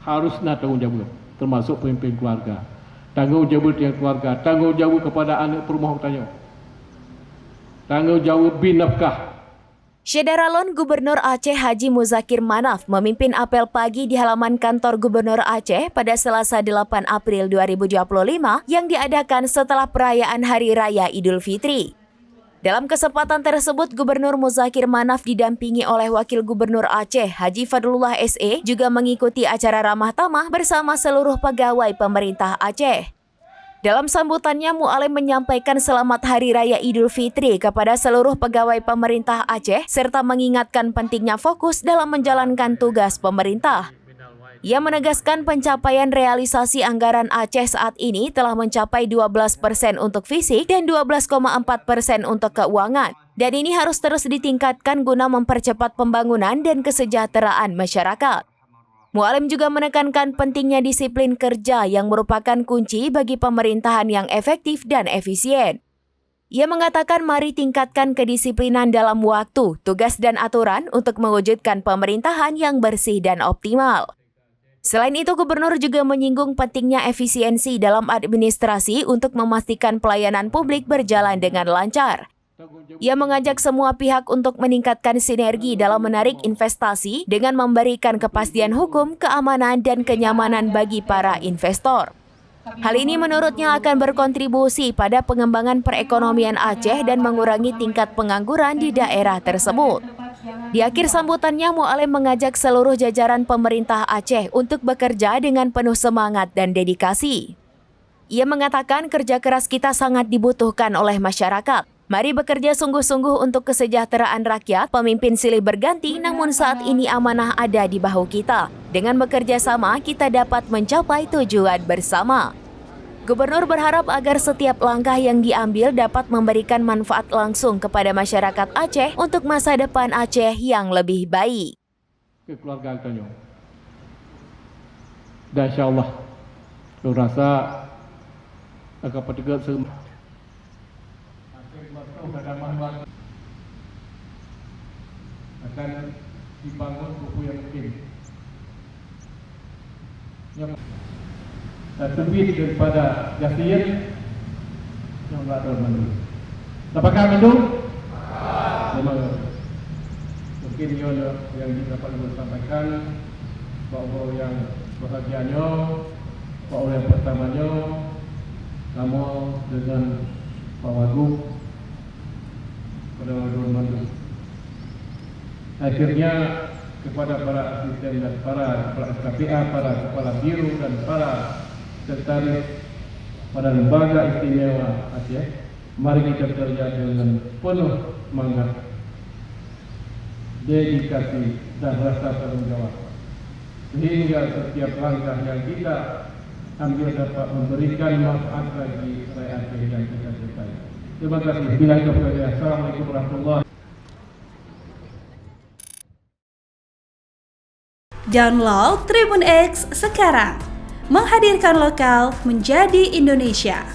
harusnya tanggungjawab, termasuk pemimpin keluarga. Tanggungjawab yang keluarga, tanggungjawab kepada anak perumah tanya, tanggungjawab binafkah. Syederalon Gubernur Aceh Haji Muzakir Manaf memimpin apel pagi di halaman kantor Gubernur Aceh pada Selasa 8 April 2025 yang diadakan setelah perayaan Hari Raya Idul Fitri. Dalam kesempatan tersebut, Gubernur Muzakir Manaf didampingi oleh Wakil Gubernur Aceh Haji Fadlullah SE juga mengikuti acara ramah tamah bersama seluruh pegawai pemerintah Aceh. Dalam sambutannya, Mu'alim menyampaikan selamat Hari Raya Idul Fitri kepada seluruh pegawai pemerintah Aceh serta mengingatkan pentingnya fokus dalam menjalankan tugas pemerintah. Ia menegaskan pencapaian realisasi anggaran Aceh saat ini telah mencapai 12% untuk fisik dan 12,4% untuk keuangan. Dan ini harus terus ditingkatkan guna mempercepat pembangunan dan kesejahteraan masyarakat. Mu'alim juga menekankan pentingnya disiplin kerja yang merupakan kunci bagi pemerintahan yang efektif dan efisien. Ia mengatakan mari tingkatkan kedisiplinan dalam waktu, tugas dan aturan untuk mewujudkan pemerintahan yang bersih dan optimal. Selain itu, Gubernur juga menyinggung pentingnya efisiensi dalam administrasi untuk memastikan pelayanan publik berjalan dengan lancar. Ia mengajak semua pihak untuk meningkatkan sinergi dalam menarik investasi dengan memberikan kepastian hukum, keamanan, dan kenyamanan bagi para investor. Hal ini menurutnya akan berkontribusi pada pengembangan perekonomian Aceh dan mengurangi tingkat pengangguran di daerah tersebut. Di akhir sambutannya, Mu'alim mengajak seluruh jajaran pemerintah Aceh untuk bekerja dengan penuh semangat dan dedikasi. Ia mengatakan kerja keras kita sangat dibutuhkan oleh masyarakat. Mari bekerja sungguh-sungguh untuk kesejahteraan rakyat. Pemimpin silih berganti, namun saat ini amanah ada di bahu kita. Dengan bekerja sama, kita dapat mencapai tujuan bersama. Gubernur berharap agar setiap langkah yang diambil dapat memberikan manfaat langsung kepada masyarakat Aceh untuk masa depan Aceh yang lebih baik. Keluarga Antonio. Dan insyaAllah, saya rasa akan petugas semua. Akan dibangun buku yang mungkin yang lebih daripada jasian yang tidak termandu. Apakah itu? Memang mungkin yang dapat disampaikan bahwa yang bahagianya, bahwa yang pertamanya kamu dengan Pak Wagub pada Mandu. Akhirnya kepada para asisten dan para kepala SKPA, para kepala biro dan para sekretaris pada lembaga istimewa Aceh, mari kita kerja dengan penuh semangat, dedikasi dan rasa tanggung jawab, sehingga setiap langkah yang kita ambil dapat memberikan manfaat bagi rakyat Aceh dan kita sekalian. Terima kasih. Assalamualaikum warahmatullahi wabarakatuh. Download Tribun X sekarang, menghadirkan lokal menjadi Indonesia.